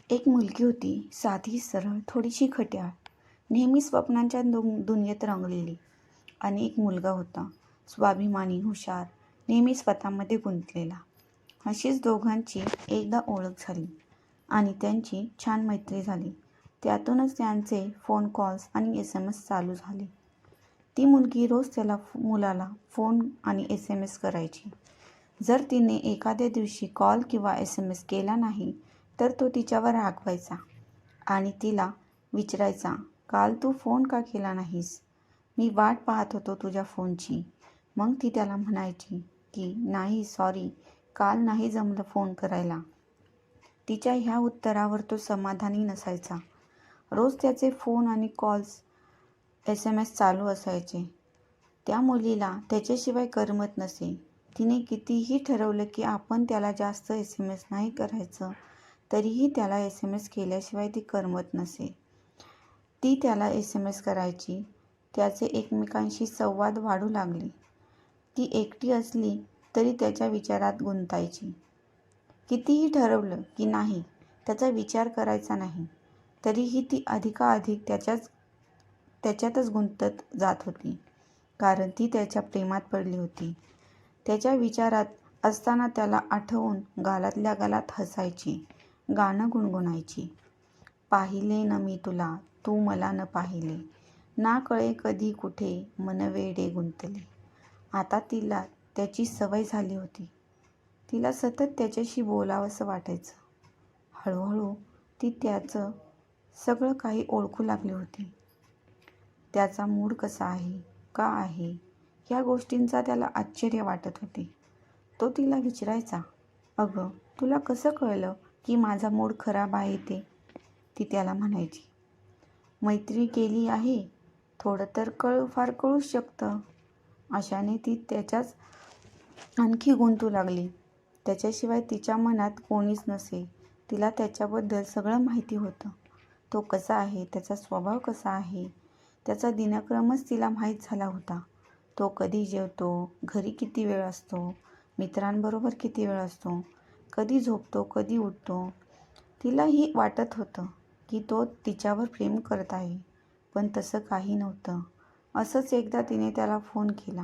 एक मुलगी होती, साधी, सरळ, थोडीशी खट्याळ, नेहमी स्वप्नांच्या दुनियेत रंगलेली. आणि एक मुलगा होता, स्वाभिमानी, हुशार, नेहमी स्वतःमध्ये गुंतलेला. अशीच दोघांची एकदा ओळख झाली आणि त्यांची छान मैत्री झाली. त्यातूनच त्यांचे फोन कॉल्स आणि SMS चालू झाले. ती मुलगी रोज त्याला मुलाला फोन आणि SMS करायची. जर तिने एखाद्या दिवशी कॉल किंवा SMS केला नाही तर तो तिच्यावर रागवायचा आणि तिला विचारायचा, काल तू फोन का केला नाहीस? मी वाट पाहत होतो तुझ्या फोनची. मग ती त्याला म्हणायची की नाही सॉरी, काल नाही जमलं फोन करायला. तिच्या ह्या उत्तरावर तो समाधानी नसायचा. रोज त्याचे फोन आणि कॉल्स SMS चालू असायचे. त्या मुलीला त्याच्याशिवाय करमत नसे. तिने कितीही ठरवलं की आपण त्याला जास्त SMS नाही करायचं, तरीही त्याला SMS केल्याशिवाय ती करमत नसे. ती त्याला SMS करायची. त्याचे एकमेकांशी संवाद वाढू लागले. ती एकटी असली तरी त्याच्या विचारात गुंतायची. कितीही ठरवलं की नाही, त्याचा विचार करायचा नाही, तरीही ती अधिकाधिक त्याच्यातच गुंतत जात होती. कारण ती त्याच्या प्रेमात पडली होती. त्याच्या विचारात असताना त्याला आठवून गालातल्या गालात हसायची, गाणं गुणगुणायची. पाहिले न मी तुला, तू मला न पाहिले, ना कळे कधी कुठे मन वेडे गुंतले. आता तिला त्याची सवय झाली होती. तिला सतत त्याच्याशी बोलावंसं वाटायचं. हळूहळू ती त्याचं सगळं काही ओळखू लागली होती. त्याचा मूड कसा आहे, का आहे, ह्या गोष्टींचा त्याला आश्चर्य वाटत होते. तो तिला विचारायचा, अगं तुला कसं कळलं की माझा मूड खराब आहे ते? ती त्याला म्हणायची, मैत्री केली आहे, थोडं तर फार कळूच शकतं. अशाने ती त्याच्याच आणखी गुंतू लागली. त्याच्याशिवाय तिच्या मनात कोणीच नसे. तिला त्याच्याबद्दल सगळं माहिती होतं. तो कसा आहे, त्याचा स्वभाव कसा आहे, त्याचा दिनक्रमच तिला माहीत झाला होता. तो कधी जेवतो, घरी किती वेळ असतो, मित्रांबरोबर किती वेळ असतो, कधी झोपतो, कधी उठतो. तिलाही वाटत होतं की तो तिच्यावर प्रेम करत आहे, पण तसं काही नव्हतं. असंच एकदा तिने त्याला फोन केला.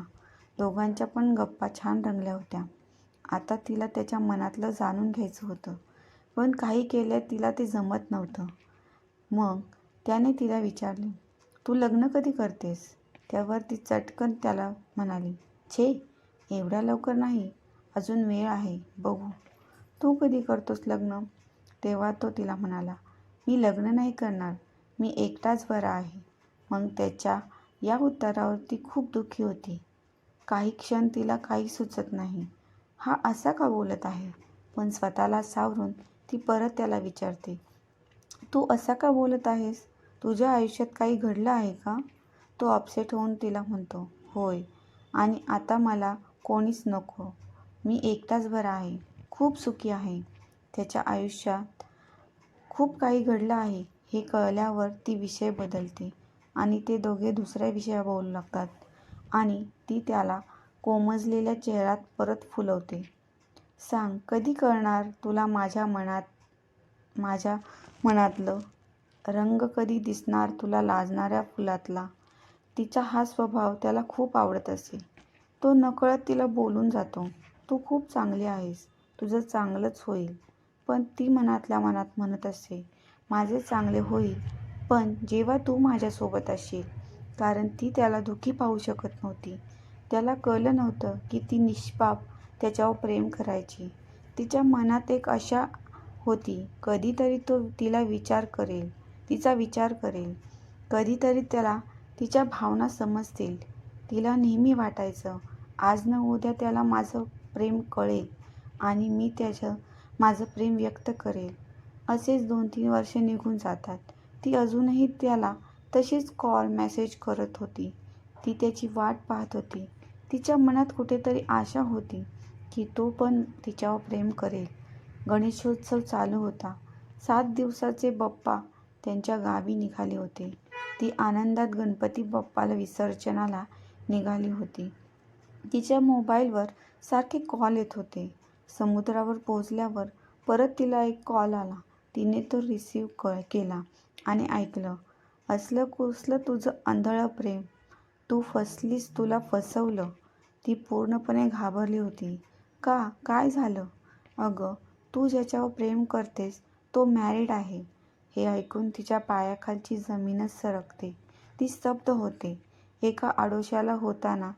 दोघांच्या पण गप्पा छान रंगल्या होत्या. आता तिला त्याच्या मनातलं जाणून घ्यायचं होतं, पण काही केल्यात तिला ते जमत नव्हतं. मग त्याने तिला विचारले, तू लग्न कधी करतेस? त्यावर ती चटकन त्याला म्हणाली, छे, एवढ्या लवकर नाही, अजून वेळ आहे, बघू. तू कधी करतोस लग्न? तेव्हा तो तिला म्हणाला, मी लग्न नाही करणार, मी एकटाच बरा आहे. मग त्याच्या या उत्तरावर ती खूप दुःखी होती. काही क्षण तिला काही सुचत नाही. हा असा का बोलत आहे? पण स्वतःला सावरून ती परत त्याला विचारते, तू असा का बोलत आहेस? तुझ्या आयुष्यात काही घडलं आहे का? तो अपसेट होऊन तिला म्हणतो, होय, आणि आता मला कोणीच नको. मी एकटाच बरा आहे, खूप सुखी आहे. त्याच्या आयुष्यात खूप काही घडलं आहे हे कळल्यावर ती विषय बदलते आणि ते दोघे दुसऱ्या विषयावर बोलू लागतात आणि ती त्याला कोमजलेल्या चेहऱ्यात परत फुलवते. सांग, कधी कळणार तुला माझ्या मनातलं? रंग कधी दिसणार तुला लाजणाऱ्या फुलातला? तिचा हा स्वभाव त्याला खूप आवडत असे. तो नकळत तिला बोलून जातो, तू खूप चांगली आहेस, तुझं चांगलंच होईल. पण ती मनातल्या मनात म्हणत असे, माझे चांगले होईल पण जेव्हा तू माझ्यासोबत असशील. कारण ती त्याला दुःखी पाहू शकत नव्हती. त्याला कळलं नव्हतं की ती निष्पाप त्याच्यावर प्रेम करायची. तिच्या मनात एक आशा होती, कधीतरी तो तिचा विचार करेल, कधीतरी त्याला तिच्या भावना समजतील. तिला नेहमी वाटायचं, आज न उद्या त्याला माझं प्रेम कळेल आणि मी माझं प्रेम व्यक्त करेल. असेच 2-3 वर्ष निघून जातात. ती अजूनही त्याला तशीच कॉल मेसेज करत होती. ती त्याची वाट पाहत होती. तिच्या मनात कुठेतरी आशा होती की तो पण तिच्यावर प्रेम करेल. गणेशोत्सव चालू होता. 7 दिवसाचे बाप्पा त्यांच्या गावी निघाले होते. ती आनंदात गणपती बाप्पाला विसर्जनाला निघाली होती. तिच्या मोबाईलवर सारखे कॉल येत होते. समुद्रावर पोहोचल्यावर परत तिला एक कॉल आला. तिने तो रिसीव्ह केला आणि ऐकलं. असलं कुसलं तुझं आंधळं प्रेम. तू फसलीस, तुला फसवलं. ती पूर्णपणे घाबरली होती. का? काय झालं? अगं, तू ज्याच्यावर प्रेम करतेस तो मॅरिड आहे. हे ऐकून तिच्या पायाखालची जमीनच सरकते. ती स्तब्ध होते. एका आडोशाला होताना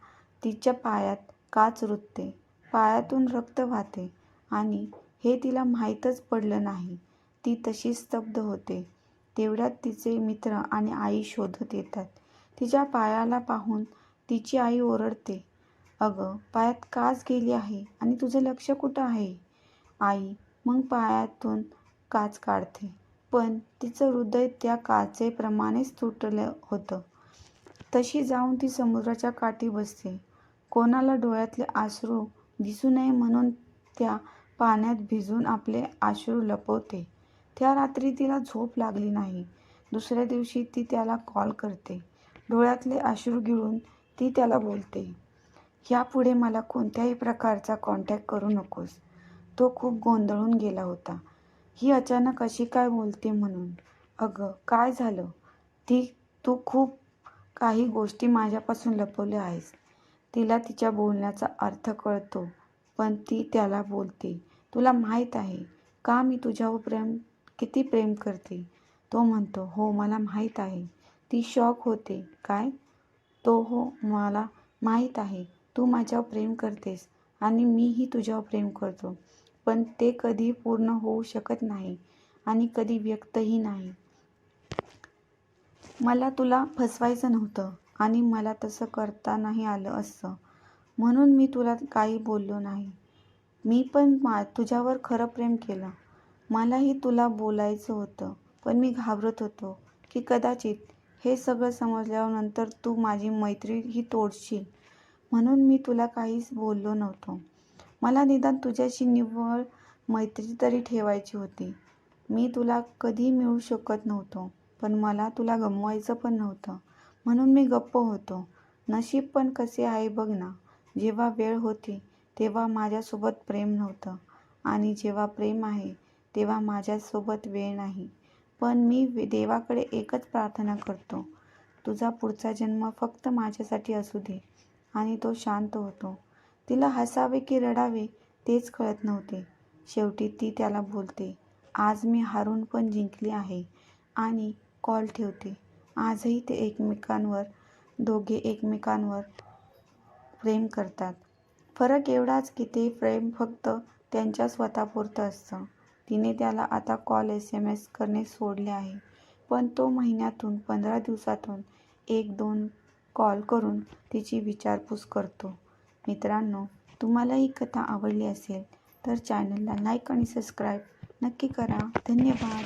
तिच्या पायात काच रुतते, पायातून रक्त वाहते आणि हे तिला माहीतच पडलं नाही. ती तशीच स्तब्ध होते. तेवढ्यात तिचे मित्र आणि आई शोधत येतात. तिच्या पायाला पाहून तिची आई ओरडते, अगं, पायात काच गेली आहे आणि तुझं लक्ष कुठं आहे? आई मग पायातून काच काढते, पण तिचं हृदय त्या काचेप्रमाणेच तुटलं होतं. तशी जाऊन ती समुद्राच्या काठी बसते. कोणाला डोळ्यातले अश्रू दिसू नये म्हणून त्या पाण्यात भिजून आपले अश्रू लपवते. त्या रात्री तिला झोप लागली नाही. दुसऱ्या दिवशी ती त्याला कॉल करते. डोळ्यातले अश्रू गिळून ती त्याला बोलते, यापुढे मला कोणत्याही प्रकारचा कॉन्टॅक्ट करू नकोस. तो खूप गोंधळून गेला होता. ही अचानक अशी काय बोलते म्हणून. अगं, काय झालं? तू खूप काही गोष्टी माझ्यापासून लपवल्या आहेस. तिला तिच्या बोलण्याचा अर्थ कळतो, पण ती त्याला बोलते, तुला माहीत आहे का मी तुझ्यावर किती प्रेम करते? तो म्हणतो, हो, मला माहीत आहे. ती शॉक होते. काय? तो, हो, मला माहीत आहे. तू माझ्यावर प्रेम करतेस आणि मीही तुझ्यावर प्रेम करतो. पण ते कधी पूर्ण होऊ शकत नाही आणि कधी व्यक्तही नाही. मला तुला फसवायचं नव्हतं आणि मला तसं करता नाही आलं असतं. म्हणून मी तुला काही बोललो नाही. मी पण तुझ्यावर खरं प्रेम केलं. मलाही तुला बोलायचं होतं, पण मी घाबरत होतो की कदाचित हे सगळं समजल्यावर नंतर तू माझी मैत्रीही तोडशील. म्हणून मी तुला काहीच बोललो नव्हतो. मला निदान तुझ्याशी निव्वळ मैत्री तरी ठेवायची होती. मी तुला कधी मिळू शकत नव्हतो, पण मला तुला गमवायचं पण नव्हतं. म्हणून मी गप्प होतो. नशीब पण कसे आहे बघ ना. जेव्हा वेळ होती तेव्हा माझ्यासोबत प्रेम नव्हतं आणि जेव्हा प्रेम आहे तेव्हा माझ्यासोबत वेळ नाही. पण मी देवाकडे एकच प्रार्थना करतो, तुझा पुढचा जन्म फक्त माझ्यासाठी असू दे. आणि तो शांत होतो. तिला हसावे की रडावे तेच कळत नव्हते. शेवटी ती त्याला बोलते, आज मी हारून पण जिंकली आहे, आणि कॉल ठेवते. आजही दोघे एकमेकांवर प्रेम करतात. फरक एवढाच की ते प्रेम फक्त त्यांच्या स्वतःपुरतं असतं. तिने त्याला आता कॉल SMS करणे सोडले आहे, पण तो महिन्यातून 15 दिवसातून 1-2 कॉल करून तिची विचारपूस करतो. मित्रांनो, तुम्हाला ही कथा आवडली असेल तर चॅनलला लाईक आणि सबस्क्राईब नक्की करा. धन्यवाद.